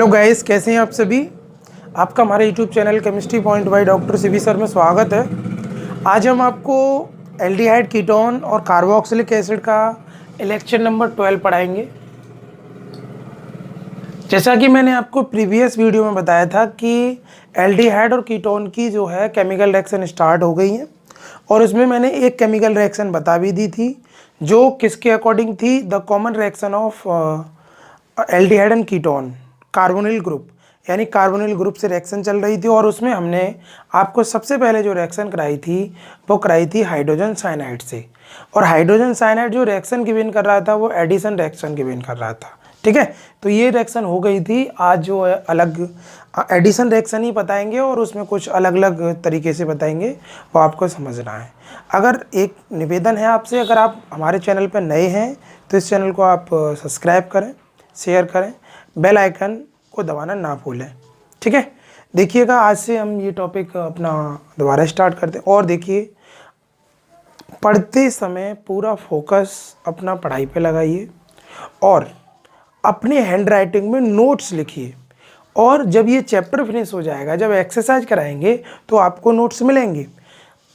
Hello guys, कैसे हैं आप सभी। आपका हमारे YouTube channel chemistry point by doctor CV sir में स्वागत है। आज हम आपको एल्डिहाइड कीटोन और कार्बोक्सिलिक एसिड का लेक्चर नंबर 12 पढ़ाएंगे। जैसा कि मैंने आपको प्रीवियस वीडियो में बताया था कि एल्डिहाइड और कीटोन की जो है केमिकल रिएक्शन स्टार्ट हो गई है और उसमें मैंने एक केमिकल रिएक्शन बता भी दी थी जो किसके अकॉर्डिंग थी, the common reaction of aldehyde and ketone carbonyl group, यानी कार्बोनिल ग्रुप से रिएक्शन चल रही थी। और उसमें हमने आपको सबसे पहले जो रिएक्शन कराई थी वो कराई थी हाइड्रोजन साइनाइड से। और हाइड्रोजन साइनाइड जो रिएक्शन गिवन कर रहा था वो एडिशन रिएक्शन गिवन कर रहा था। ठीक है, तो ये रिएक्शन हो गई थी। आज जो है अलग एडिशन रिएक्शन ही बताएंगे और उसमें कुछ अलग अलग तरीके से बताएंगे, वो आपको समझना है। अगर एक निवेदन है आपसे, अगर आप हमारे चैनल पर नए हैं तो इस चैनल को आप सब्सक्राइब करें, शेयर करें, बेल आइकन को दबाना ना भूलें। ठीक है, देखिएगा आज से हम ये टॉपिक अपना दोबारा स्टार्ट करते हैं। और देखिए, पढ़ते समय पूरा फोकस अपना पढ़ाई पे लगाइए और अपने हैंड राइटिंग में नोट्स लिखिए। और जब ये चैप्टर फिनिश हो जाएगा, जब एक्सरसाइज कराएंगे तो आपको नोट्स मिलेंगे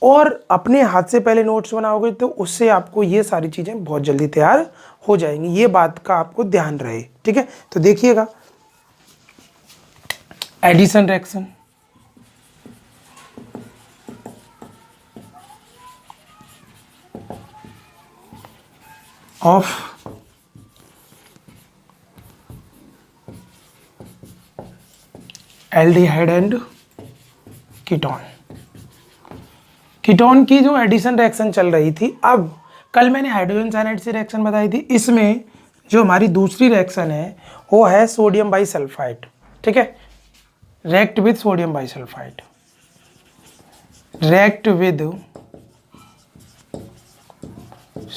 और अपने हाथ से पहले नोट्स बनाओगे तो उससे आपको ये सारी चीज़ें बहुत जल्दी तैयार हो जाएंगी। ये बात का आपको ध्यान रहे। ठीक है, तो देखिएगा, addition reaction, of aldehyde and ketone. Ketone की जो एडिशन रिएक्शन चल रही थी, अब कल मैंने हाइड्रोजन साइनाइड से रिएक्शन बताई थी। इसमें जो हमारी दूसरी रिएक्शन है वो है सोडियम बाइसल्फाइड। ठीक है, react with sodium bisulfite, react with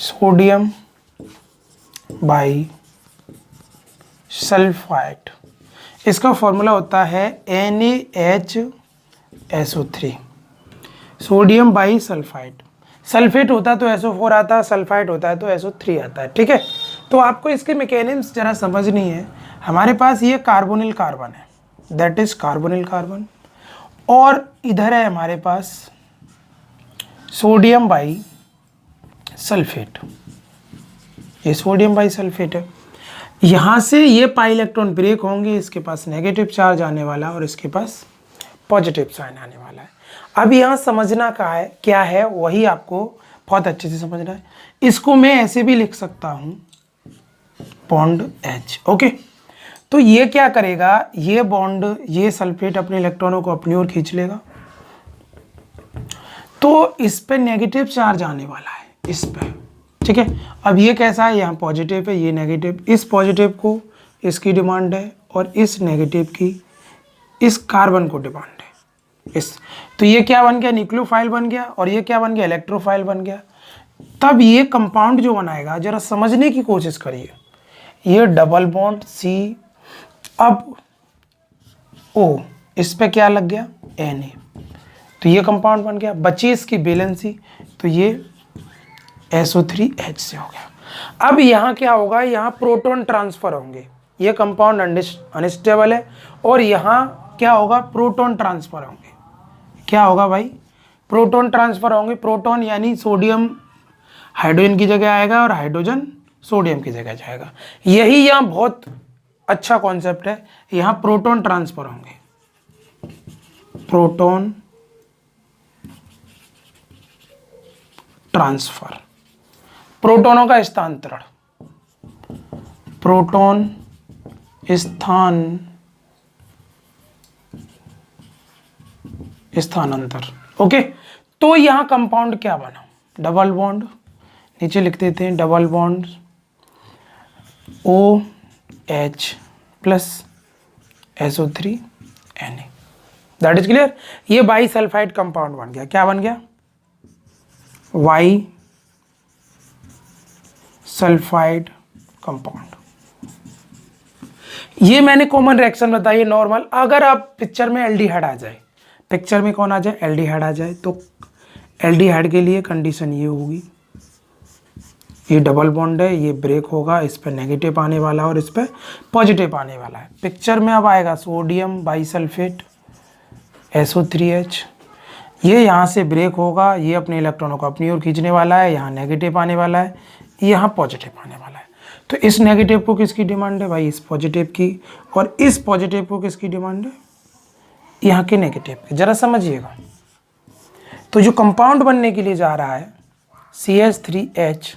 sodium bisulfite। इसका फॉर्मूला होता है NaHSO3। सोडियम बाइसल्फाइड, सल्फेट होता तो SO4 आता, सल्फाइड होता है तो SO3 आता है। ठीक है, तो आपको इसके मैकेनिज्म जरा समझनी है। हमारे पास ये कार्बोनिल कार्बन है, दैट इज कार्बोनिल कार्बन, और इधर है हमारे पास सोडियम बाई सल्फेट। ये सोडियम बाई सल्फेट है। यहाँ से ये पाई इलेक्ट्रॉन ब्रेक होंगे, इसके पास नेगेटिव चार्ज आने वाला और इसके पास पॉजिटिव साइन आने वाला है। अब यहाँ समझना का है क्या है, वही आपको बहुत अच्छे से समझना है। इसको मैं ऐसे भी लिख सकता हूँ, बॉन्ड H। ओके, तो ये क्या करेगा, ये बॉन्ड, ये सल्फेट अपने इलेक्ट्रॉनों को अपनी ओर खींच लेगा, तो इस पे नेगेटिव चार्ज आने वाला है, इस पे। ठीक है, अब ये कैसा है, यहाँ पॉजिटिव है, ये नेगेटिव। इस पॉजिटिव को इसकी डिमांड है और इस नेगेटिव की इस कार्बन को डिमांड है, इस। तो ये क्या बन गया, न्यूक्लियोफाइल बन गया, और ये क्या बन गया, इलेक्ट्रोफाइल बन गया। तब ये कंपाउंड जो बनाएगा, जरा समझने की कोशिश करिए। ये डबल बॉन्ड C, अब O, इस पे क्या लग गया, Na, तो ये कंपाउंड बन गया। बची इसकी वैलेंसी, तो ये SO3H से हो गया। अब यहाँ क्या होगा, यहाँ प्रोटॉन ट्रांसफर होंगे। ये कंपाउंड अनस्टेबल है और यहाँ क्या होगा, प्रोटॉन ट्रांसफर होंगे। क्या होगा भाई, प्रोटॉन ट्रांसफर होंगे। प्रोटॉन यानी सोडियम हाइड्रोजन की जगह आएगा और हाइड्रोजन सोडियम की जगह जाएगा। यही यहाँ बहुत अच्छा कॉन्सेप्ट है, यहाँ प्रोटॉन ट्रांसफर होंगे, प्रोटॉन ट्रांसफर, प्रोटॉनों का स्थानांतरण, प्रोटॉन स्थानांतर। ओके, तो यहाँ कंपाउंड क्या बना, डबल बॉन्ड, नीचे लिख देते हैं double bond OH plus SO3 Na। That is clear. ये बाई सल्फाइड कंपाउंड बन गया। क्या बन गया, वाई सल्फाइड कंपाउंड। ये मैंने कॉमन रिएक्शन बताई है, नॉर्मल। अगर आप पिक्चर में एल्डिहाइड आ जाए, पिक्चर में कौन आ जाए, एल्डिहाइड आ जाए, तो एल्डिहाइड के लिए कंडीशन ये होगी, ये डबल बॉन्ड है, ये ब्रेक होगा, इस पर नेगेटिव आने वाला है और इस पर पॉजिटिव आने वाला है। पिक्चर में अब आएगा सोडियम बाइसल्फेट SO3H। ये यहाँ से ब्रेक होगा, ये अपने इलेक्ट्रॉनों को अपनी ओर खींचने वाला है, यहाँ नेगेटिव आने वाला है, यहाँ पॉजिटिव आने वाला है। तो इस नेगेटिव को किसकी डिमांड है भाई? इस पॉजिटिव की। और इस पॉजिटिव को किसकी डिमांड है? यहाँ के नेगेटिव की। जरा समझिएगा। तो जो कंपाउंड बनने के लिए जा रहा है CH3H,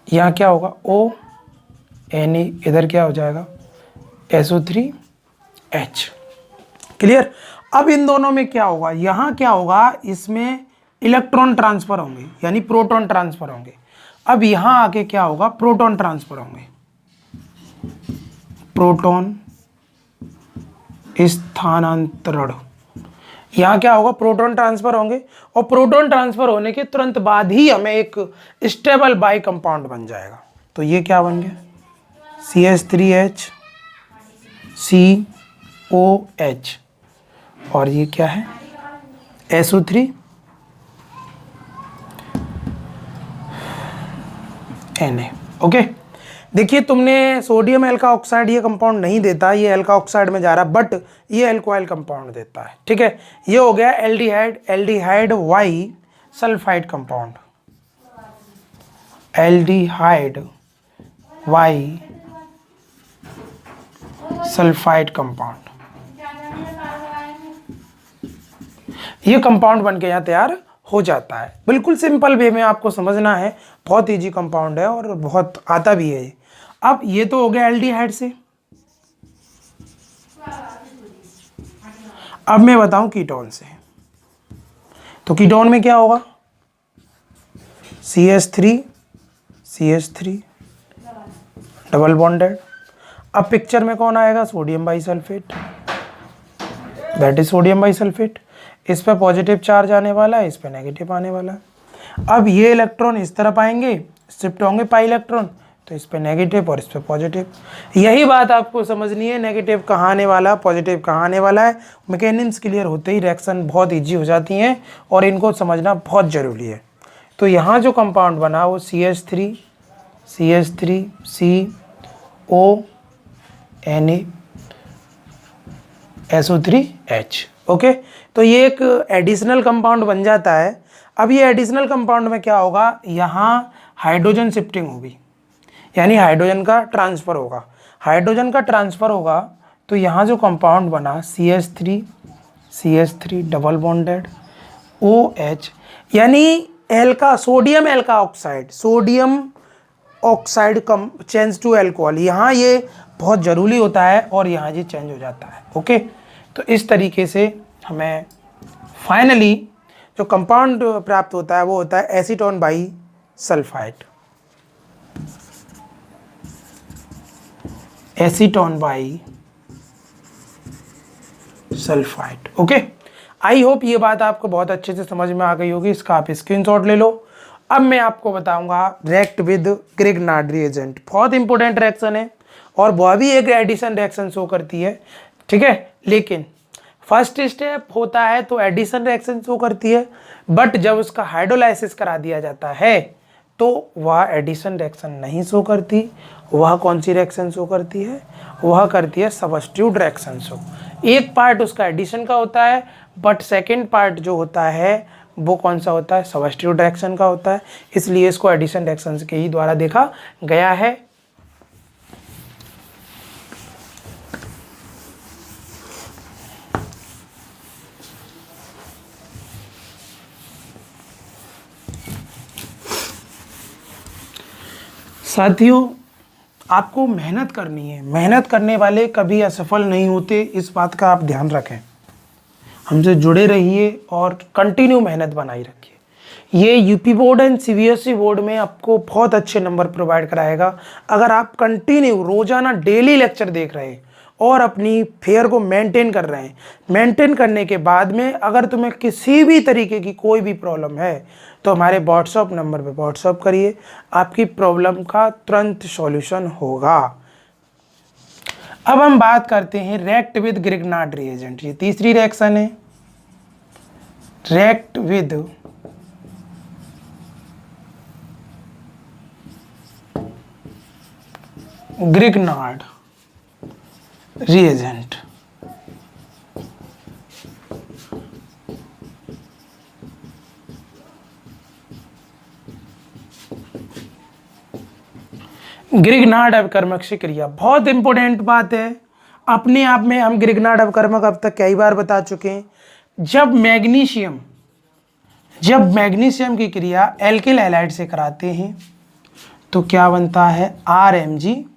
यहाँ क्या होगा? ONe, इधर क्या हो जाएगा? SO3H। क्लियर? अब इन दोनों में क्या होगा? यहाँ क्या होगा? इसमें इलेक्ट्रॉन ट्रांसफर होंगे, यानी प्रोटॉन ट्रांसफर होंगे। अब यहाँ आके क्या होगा? प्रोटॉन ट्रांसफर होंगे, प्रोटॉन स्थानांतरण। यहाँ क्या होगा? प्रोटॉन ट्रांसफर होंगे, और प्रोटॉन ट्रांसफर होने के तुरंत बाद ही हमें एक स्टेबल बाई कंपाउंड बन जाएगा। तो ये क्या बन गया? CH3H COH, और ये क्या है? SO3 Na। ओके, देखिए तुमने सोडियम एल्का ऑक्साइड ये कंपाउंड नहीं देता, ये एल्का ऑक्साइड में जा रहा, बट ये एल्कोहल कंपाउंड देता है। ठीक है, ये हो गया aldehyde, aldehyde Y sulphide compound, aldehyde Y sulphide compound. ये कंपाउंड बन के यहाँ तैयार हो जाता है। बिल्कुल सिंपल वे में आपको समझना है, बहुत इजी कंपाउंड है और बहुत आता भी है। अब ये तो हो गया एल्डिहाइड से। अब मैं बताऊं कीटोन से। तो कीटोन में क्या होगा? CH3 double bonded. अब पिक्चर में कौन आएगा? Sodium bisulphate, that is sodium bisulphate. इस पे पॉजिटिव चार्ज आने वाला है, इस पे नेगेटिव आने वाला है। अब ये इलेक्ट्रॉन इस तरफ आएंगे, शिफ्ट होंगे पाई इलेक्ट्रॉन, तो इस पे नेगेटिव और इस पे पॉजिटिव। यही बात आपको समझनी है, नेगेटिव कहाँ आने वाला, पॉजिटिव कहाँ आने वाला है। मैकेनिज्म क्लियर होते ही रिएक्शन बहुत ईजी हो जाती हैं और इनको समझना बहुत ज़रूरी है। तो यहाँ जो कंपाउंड बना वो CH3 CONa SO3H। ओके, तो ये एक एडिशनल कंपाउंड बन जाता है। अब ये एडिशनल कंपाउंड में क्या होगा? यहाँ हाइड्रोजन शिफ्टिंग होगी, यानी हाइड्रोजन का ट्रांसफ़र होगा। हाइड्रोजन का ट्रांसफ़र होगा तो यहाँ जो कंपाउंड बना CH3 डबल बॉन्डेड OH, यानी एल्का sodium alkoxide, sodium oxide come change to alcohol. यहाँ ये बहुत ज़रूरी होता है और यहाँ ये चेंज हो जाता है। ओके, तो इस तरीके से हमें फाइनली जो कंपाउंड प्राप्त होता है वो होता है acetone by sulphide, acetone by sulphide. Okay, I hope ये बात आपको बहुत अच्छे से समझ में आ गई होगी। इसका आप स्क्रीनशॉट ले लो। अब मैं आपको बताऊंगा रिएक्ट विद ग्रिग्नार्ड रिएजेंट। बहुत इंपॉर्टेंट रिएक्शन है और वह भी एक एडिशन रिएक्शन शो करती है। ठीक है, लेकिन फर्स्ट स्टेप होता है तो एडिशन रिएक्शन शो करती है, बट जब उसका हाइड्रोलाइसिस करा दिया जाता है तो वह एडिशन रिएक्शन नहीं शो करती। वह कौन सी रिएक्शन शो करती है? वह करती है सब्स्टिट्यूट रिएक्शन शो। एक पार्ट उसका एडिशन का होता है, बट सेकेंड पार्ट जो होता है वो कौन सा होता है? सब्स्टिट्यूट रिएक्शन का होता है। इसलिए इसको एडिशन रिएक्शन के ही द्वारा देखा गया है। साथियों, आपको मेहनत करनी है, मेहनत करने वाले कभी असफल नहीं होते, इस बात का आप ध्यान रखें। हमसे जुड़े रहिए और कंटिन्यू मेहनत बनाई रखिए। ये UP board and CBSE board में आपको बहुत अच्छे नंबर प्रोवाइड कराएगा अगर आप कंटिन्यू रोजाना डेली लेक्चर देख रहे हैं और अपनी फेयर को मेंटेन कर रहे हैं। मेंटेन करने के बाद में अगर तुम्हें किसी भी तरीके की कोई भी प्रॉब्लम है तो हमारे व्हाट्सएप नंबर पे व्हाट्सएप करिए, आपकी प्रॉब्लम का तुरंत सॉल्यूशन होगा। अब हम बात करते हैं रिएक्ट विद ग्रिग्नार्ड रिएजेंट। ये तीसरी रिएक्शन है, react with Grignard reagent. Grignard अपकर्मक क्रिया बहुत इंपॉर्टेंट बात है अपने आप में। हम ग्रिग्नार्ड अपकर्मक अब तक कई बार बता चुके हैं। जब मैग्नीशियम की क्रिया एल्किल हैलाइड से कराते हैं तो क्या बनता है, RMgX,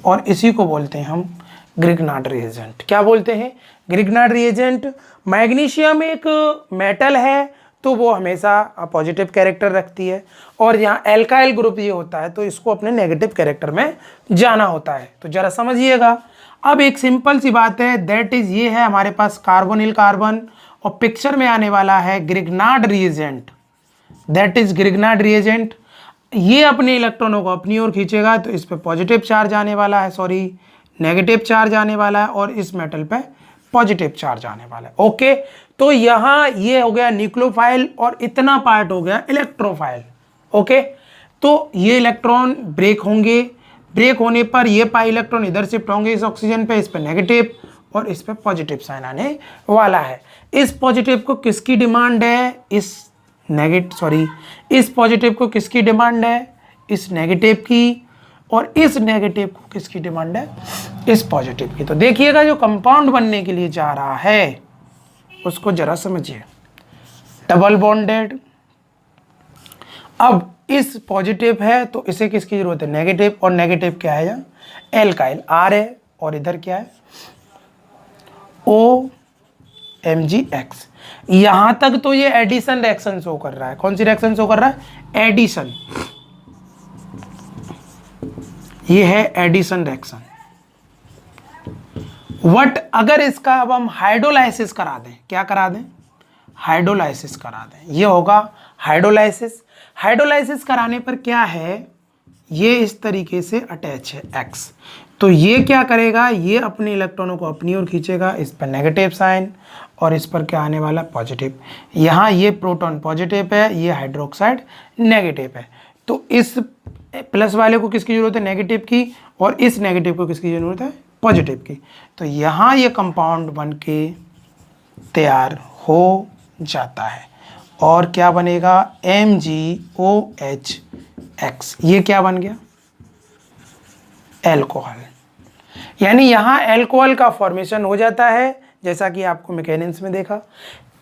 और इसी को बोलते हैं हम ग्रिग्नार्ड रिएजेंट। क्या बोलते हैं, ग्रिग्नार्ड रिएजेंट। मैग्नीशियम एक मेटल है तो वो हमेशा पॉजिटिव कैरेक्टर रखती है, और यहाँ एल्काइल ग्रुप ये होता है तो इसको अपने नेगेटिव कैरेक्टर में जाना होता है। तो जरा समझिएगा। अब एक सिंपल सी बात है, दैट इज ये है हमारे पास कार्बोनिल कार्बन, और पिक्चर में आने वाला है Grignard reagent, that is Grignard reagent. ये अपने इलेक्ट्रॉनों को अपनी ओर खींचेगा तो इस पे पॉजिटिव चार्ज आने वाला है, सॉरी नेगेटिव चार्ज आने वाला है, और इस मेटल पे पॉजिटिव चार्ज आने वाला है। ओके, तो यहाँ ये हो गया न्यूक्लियोफाइल और इतना पार्ट हो गया इलेक्ट्रोफाइल। ओके, तो ये इलेक्ट्रॉन ब्रेक होंगे, ब्रेक होने पर ये पाई इलेक्ट्रॉन इधर शिफ्ट होंगे इस ऑक्सीजन पे, इस पे नेगेटिव और इस पे पॉजिटिव साइन आने वाला है। इस पॉजिटिव को किसकी डिमांड है, इस पॉजिटिव को किसकी डिमांड है, इस नेगेटिव की, और इस नेगेटिव को किसकी डिमांड है, इस पॉजिटिव की। तो देखिएगा जो कंपाउंड बनने के लिए जा रहा है उसको जरा समझिए, डबल बॉन्डेड। अब इस पॉजिटिव है तो इसे किसकी जरूरत है, नेगेटिव, और नेगेटिव क्या है यहाँ, एल्काइल R है, और इधर क्या है, OMgX। यहां तक तो ये एडिशन रिएक्शन शो कर रहा है। कौन सी रिएक्शन शो कर रहा है, एडिशन। ये है एडिशन रिएक्शन। वट अगर इसका अब हम हाइड्रोलाइसिस करा दें, क्या करा दें, हाइड्रोलाइसिस करा दें, ये होगा हाइड्रोलाइसिस। हाइड्रोलाइसिस कराने पर क्या है, ये इस तरीके से अटैच है X, तो ये क्या करेगा, ये अपने इलेक्ट्रॉनों को अपनी ओर खींचेगा, इस पर नेगेटिव साइन, और इस पर क्या आने वाला, पॉजिटिव। यहाँ ये प्रोटॉन पॉजिटिव है, ये हाइड्रोक्साइड नेगेटिव है, तो इस प्लस वाले को किसकी जरूरत है, नेगेटिव की, और इस नेगेटिव को किसकी जरूरत है, पॉजिटिव की। तो यहाँ ये कंपाउंड बन के तैयार हो जाता है, और क्या बनेगा, MgOH। ये क्या बन गया, एल्कोहल। यानी यहाँ एल्कोहल का फॉर्मेशन हो जाता है, जैसा कि आपको मैकेनिक्स में देखा।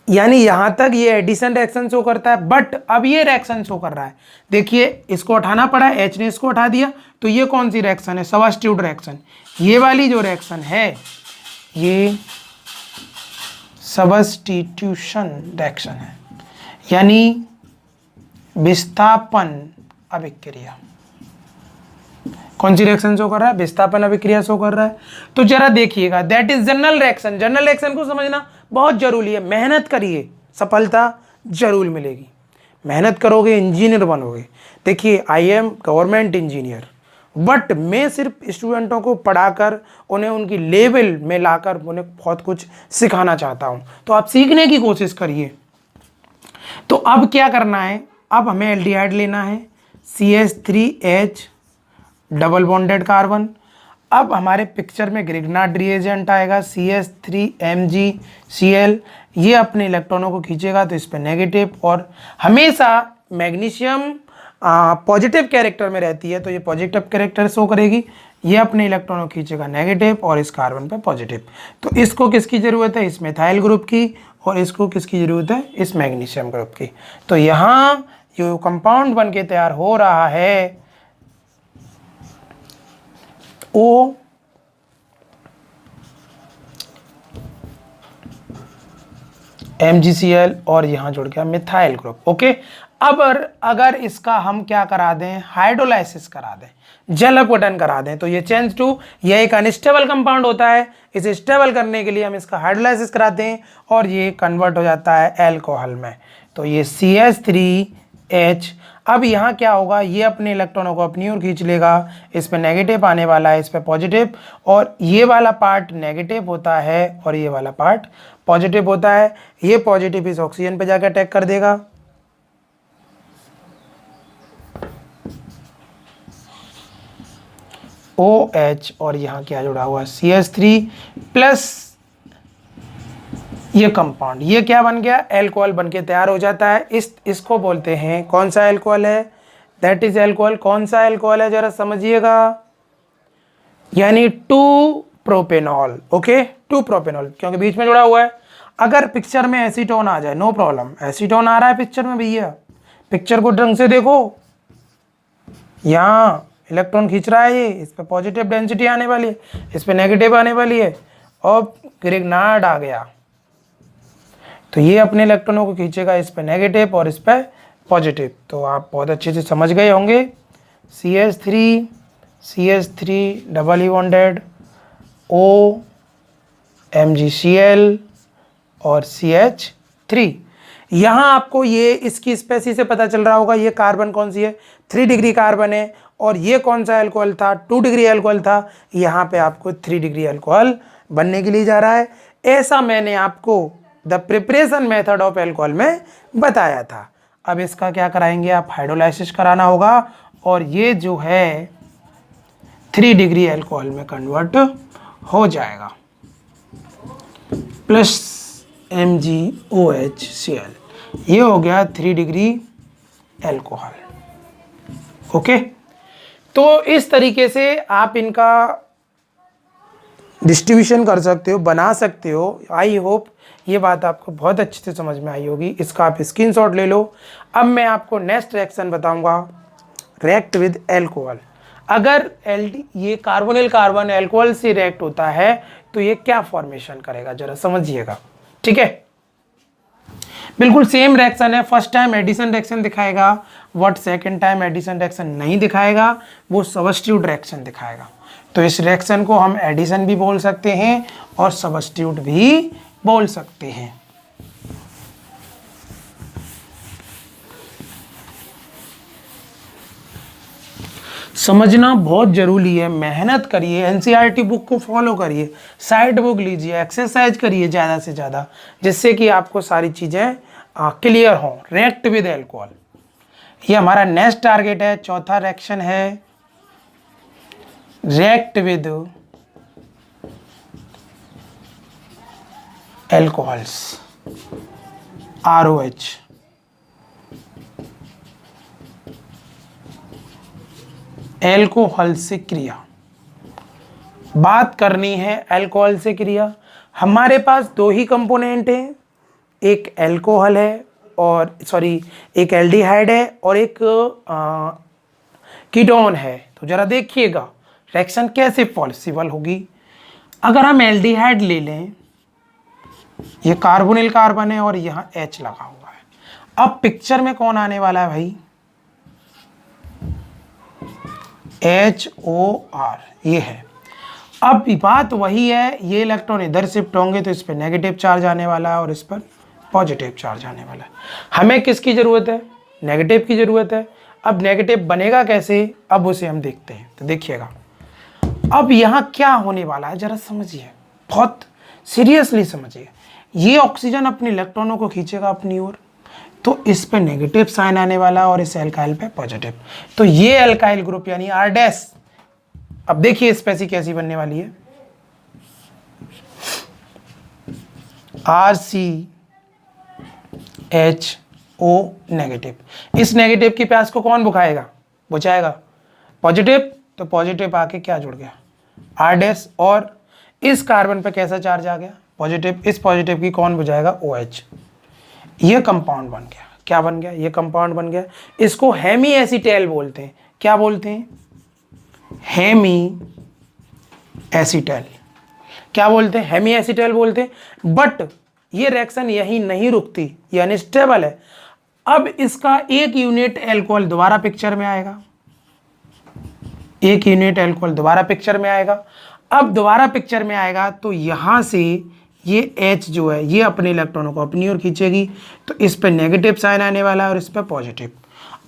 यानी यहाँ तक ये एडिशन रिएक्शन शो करता है, बट अब ये रिएक्शन शो कर रहा है। देखिए इसको उठाना पड़ा, H ने इसको उठा दिया, तो ये कौन सी रिएक्शन है, सबस्टिट्यूट रिएक्शन। ये वाली जो रिएक्शन है ये सबस्टिट्यूशन रिएक्शन है, यानी विस्थापन अभिक्रिया। कौन सी रिएक्शन शो कर रहा है, विस्थापन अभिक्रिया शो कर रहा है। तो जरा देखिएगा, that is general reaction. General reaction को समझना बहुत जरूरी है, मेहनत करिए सफलता जरूर मिलेगी। मेहनत करोगे इंजीनियर बनोगे। देखिए I am government engineer, but मैं सिर्फ स्टूडेंटों को पढ़ाकर उन्हें उनकी लेवल में लाकर उन्हें बहुत कुछ सिखाना चाहता हूँ, तो आप सीखने की कोशिश करिए। तो अब क्या करना है, अब हमें एल्डिहाइड लेना है, CH3H डबल बॉन्डेड कार्बन। अब हमारे पिक्चर में ग्रिग्नार्ड रिएजेंट आएगा, CH3MgCl। ये अपने इलेक्ट्रॉनों को खींचेगा तो इस पर नेगेटिव, और हमेशा मैग्नीशियम पॉजिटिव कैरेक्टर में रहती है तो ये पॉजिटिव कैरेक्टर शो करेगी। ये अपने इलेक्ट्रॉनों को खींचेगा नेगेटिव, और इस कार्बन पे पॉजिटिव। तो इसको किसकी ज़रूरत है, इस मिथाइल ग्रुप की, और इसको किसकी ज़रूरत है, इस मैग्नीशियम ग्रुप की। तो यहाँ जो कंपाउंड बन के तैयार हो रहा है O MgCl, और यहां जुड़ गया मिथाइल ग्रुप। ओके, अब अगर इसका हम क्या करा दें, हाइड्रोलाइसिस करा दें, जल अपघटन करा दें, तो ये चेंज टू, यह एक अनस्टेबल कंपाउंड होता है। इसे स्टेबल करने के लिए हम इसका हाइड्रोलाइसिस कराते हैं और ये कन्वर्ट हो जाता है एल्कोहल में। तो ये CH3H। अब यहाँ क्या होगा, ये अपने इलेक्ट्रॉनों को अपनी ओर खींच लेगा, इस पे नेगेटिव आने वाला है, इस पे पॉजिटिव, और ये वाला पार्ट नेगेटिव होता है और ये वाला पार्ट पॉजिटिव होता है। ये पॉजिटिव इस ऑक्सीजन पे जाकर अटैक कर देगा, OH और यहाँ क्या जुड़ा हुआ है CH3 प्लस ये कंपाउंड, ये क्या बन गया, एल्कोहल बन के तैयार हो जाता है। इसको बोलते हैं, कौन सा एल्कोहल है, दैट इज एल्कोहल। कौन सा एल्कोहल है जरा समझिएगा, यानी 2 प्रोपेनॉल। ओके, 2 प्रोपेनॉल, क्योंकि बीच में जुड़ा हुआ है। अगर पिक्चर में एसीटोन आ जाए, नो प्रॉब्लम, एसीटोन आ रहा है पिक्चर में भैया, पिक्चर को ढंग से देखो, यहाँ इलेक्ट्रॉन खींच रहा है ये, इस पर पॉजिटिव डेंसिटी आने वाली है, इस पर नेगेटिव आने वाली है, और ग्रिग्नार्ड आ गया तो ये अपने इलेक्ट्रॉनों को खींचेगा, इस पर नेगेटिव और इस पर पॉजिटिव। तो आप बहुत अच्छे से समझ गए होंगे। CH3 double bonded O MgCl और CH3। यहाँ आपको ये इसकी स्पेसी से पता चल रहा होगा, ये कार्बन कौन सी है, 3 डिग्री कार्बन है, और ये कौन सा अल्कोहल था, 2 डिग्री अल्कोहल था। यहाँ पे आपको 3 डिग्री अल्कोहल बनने के लिए जा रहा है। ऐसा मैंने आपको the preparation method of alcohol में बताया था। अब इसका क्या कराएंगे आप, हाइड्रोलाइसिस कराना होगा, और ये जो है 3 डिग्री अल्कोहल में कन्वर्ट हो जाएगा, प्लस MgOHCl, ये हो गया 3 डिग्री अल्कोहल। ओके, तो इस तरीके से आप इनका डिस्ट्रीब्यूशन कर सकते हो, बना सकते हो। आई होप ये बात आपको बहुत अच्छे से समझ में आई होगी। इसका आप स्क्रीनशॉट ले लो। अब मैं आपको नेक्स्ट रिएक्शन बताऊंगा, रिएक्ट विद एल्कोहल। अगर ये कार्बोनिल कार्बन एल्कोहल से रिएक्ट होता है तो ये क्या फॉर्मेशन करेगा, जरा समझिएगा। ठीक है, बिल्कुल सेम रिएक्शन है। फर्स्ट टाइम एडिशन रिएक्शन दिखाएगा, what second time addition reaction नहीं दिखाएगा, वो सब्स्टिट्यूट रिएक्शन दिखाएगा। तो इस रिएक्शन को हम एडिशन भी बोल सकते हैं और सब्स्टिट्यूट भी बोल सकते हैं। समझना बहुत जरूरी है, मेहनत करिए, एनसीईआरटी बुक को फॉलो करिए, साइड बुक लीजिए, एक्सरसाइज करिए ज़्यादा से ज़्यादा, जिससे कि आपको सारी चीज़ें क्लियर हों। रिएक्ट विद एल्कोहल, ये हमारा नेक्स्ट टारगेट है। चौथा रिएक्शन है react with alcohols, ROH। Alcohol से क्रिया, बात करनी है एल्कोहल से क्रिया। हमारे पास 2 ही कंपोनेंट हैं, एक एल्कोहल है और एक एल्डिहाइड है और एक कीटोन है। तो जरा देखिएगा रिएक्शन कैसे पॉसिबल होगी। अगर हम एल्डिहाइड ले लें, ये कार्बोनिल कार्बन है और यहाँ H लगा हुआ है। अब पिक्चर में कौन आने वाला है भाई, HOR, ये है। अब बात वही है, ये इलेक्ट्रॉन इधर शिफ्ट होंगे तो इस पर नेगेटिव चार्ज आने वाला है और इस पर पॉजिटिव चार्ज आने वाला है। हमें किसकी ज़रूरत है, नेगेटिव की ज़रूरत है। अब नेगेटिव बनेगा कैसे, अब उसे हम देखते हैं। तो देखिएगा अब यहाँ क्या होने वाला है, जरा समझिए, बहुत सीरियसली समझिए। ये ऑक्सीजन अपने इलेक्ट्रॉनों को खींचेगा अपनी ओर, तो इस पे नेगेटिव साइन आने वाला और इस एल्काइल पे पॉजिटिव। तो ये एल्काइल ग्रुप यानी R-। अब देखिए स्पेसी कैसी बनने वाली है, RCHO नेगेटिव। इस नेगेटिव की प्यास को कौन बुझाएगा, पॉजिटिव। तो पॉजिटिव आके क्या जुड़ गया, R-, और इस कार्बन पे कैसा चार्ज आ गया, पॉजिटिव। इस पॉजिटिव की कौन बुझाएगा, OH। ये कंपाउंड बन गया, क्या बन गया, ये कंपाउंड बन गया। इसको हेमी एसीटेल बोलते हैं। क्या बोलते हैं, हेमी एसीटेल। क्या बोलते हैं, हेमी एसीटेल बोलते हैं। बट ये रिएक्शन यही नहीं रुकती, ये अनस्टेबल है। अब इसका एक यूनिट एल्कोहल दोबारा पिक्चर में आएगा, एक यूनिट एल्कोहल दोबारा पिक्चर में आएगा। अब दोबारा पिक्चर में आएगा तो यहां से ये H जो है ये अपने इलेक्ट्रॉनों को अपनी ओर खींचेगी, तो इस पे नेगेटिव साइन आने वाला है और इस पे पॉजिटिव।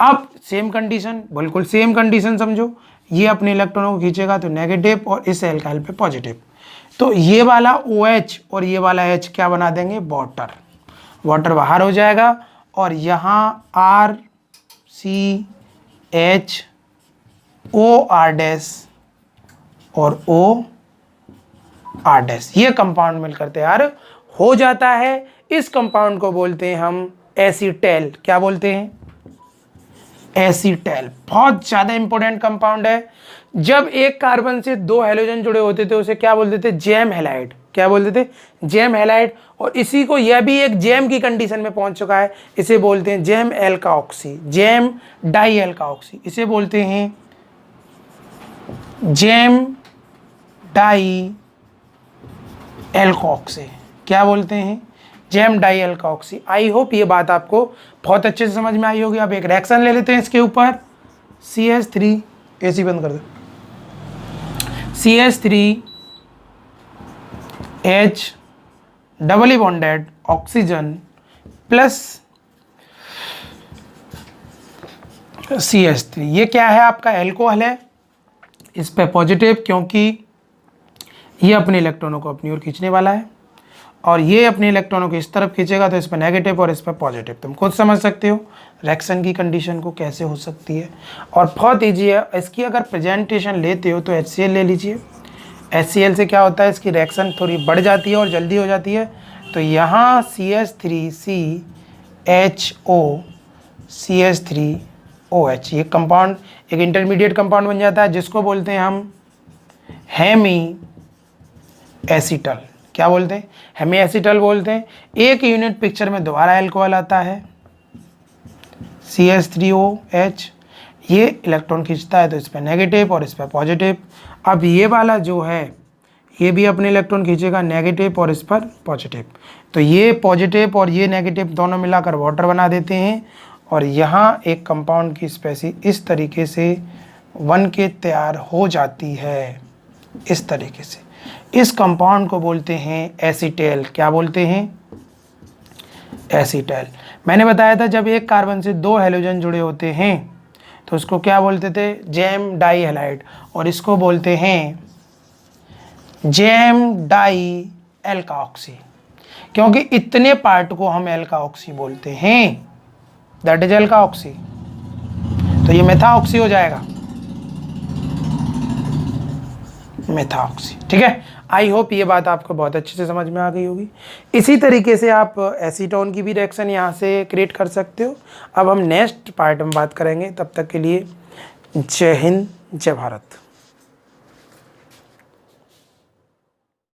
अब सेम कंडीशन, बिल्कुल सेम कंडीशन समझो, ये अपने इलेक्ट्रॉनों को खींचेगा तो नेगेटिव और इस एल्काइल पे पॉजिटिव। तो ये वाला OH और ये वाला H क्या बना देंगे, वाटर। वाटर बाहर हो जाएगा और यहाँ RCHOR- और OR', ये कंपाउंड मिलकर तैयार हो जाता है। इस कंपाउंड को बोलते हैं हम एसीटेल। क्या बोलते हैं? एसीटेल। बहुत ज़्यादा इंपॉर्टेंट कंपाउंड है। जब एक कार्बन से 2 हैलोजन जुड़े होते थे उसे क्या बोलते थे? Jam halide. क्या बोलते थे? Jam halide. और इसी को, यह भी एक जैम की कंडीशन में पहुंच चुका है, इसे बोलते हैं gem alkoxy, gem di alkoxy. इसे बोलते हैं जैम डाई एल्काऑक्सी। क्या बोलते हैं? Gem di alkoxy. I hope ये बात आपको बहुत अच्छे से समझ में आई होगी। अब एक रिएक्शन ले लेते हैं इसके ऊपर। CH3, AC बंद कर दो। CH3H doubly bonded oxygen plus CH3। ये क्या है? आपका एल्कोहल है। इस पे पॉजिटिव, क्योंकि ये अपने इलेक्ट्रॉनों को अपनी ओर खींचने वाला है, और ये अपने इलेक्ट्रॉनों को इस तरफ खींचेगा, तो इस पर नेगेटिव और इस पर पॉजिटिव। तुम खुद समझ सकते हो रिएक्शन की कंडीशन को कैसे हो सकती है, और बहुत ईजी है। इसकी अगर प्रेजेंटेशन लेते हो तो HCl ले लीजिए। HCl से क्या होता है? इसकी रिएक्शन थोड़ी बढ़ जाती है और जल्दी हो जाती है। तो यहाँ CH3CHO CH3OH, ये कंपाउंड एक इंटरमीडिएट कंपाउंड बन जाता है, जिसको बोलते हैं हम हेमी एसीटल। क्या बोलते हैं? हेमी एसीटल बोलते हैं। एक यूनिट पिक्चर में दोबारा एल्कोहल आता है CH3OH, ये इलेक्ट्रॉन खींचता है, तो इस पर नेगेटिव और इस पर पॉजिटिव। अब ये वाला जो है ये भी अपने इलेक्ट्रॉन खींचेगा, नेगेटिव और इस पर पॉजिटिव। तो ये पॉजिटिव और ये नेगेटिव दोनों मिलाकर वाटर बना देते हैं, और यहाँ एक कंपाउंड की स्पेसी इस तरीके से बन के तैयार हो जाती है, इस तरीके से। इस कंपाउंड को बोलते हैं एसीटेल। क्या बोलते हैं? एसीटेल। मैंने बताया था जब एक कार्बन से 2 हैलोजन जुड़े होते हैं तो उसको क्या बोलते थे? Gem di halide. और इसको बोलते हैं जैम डाई एल्काऑक्सी, क्योंकि इतने पार्ट को हम एल्काऑक्सी बोलते हैं, दैट इज एल्काऑक्सी। तो ये मेथाऑक्सी हो जाएगा, मेथाऑक्सी। ठीक है। आई होप ये बात आपको बहुत अच्छे से समझ में आ गई होगी। इसी तरीके से आप एसीटोन की भी रिएक्शन यहाँ से क्रिएट कर सकते हो। अब हम नेक्स्ट पार्ट में बात करेंगे। तब तक के लिए जय हिंद, जय भारत।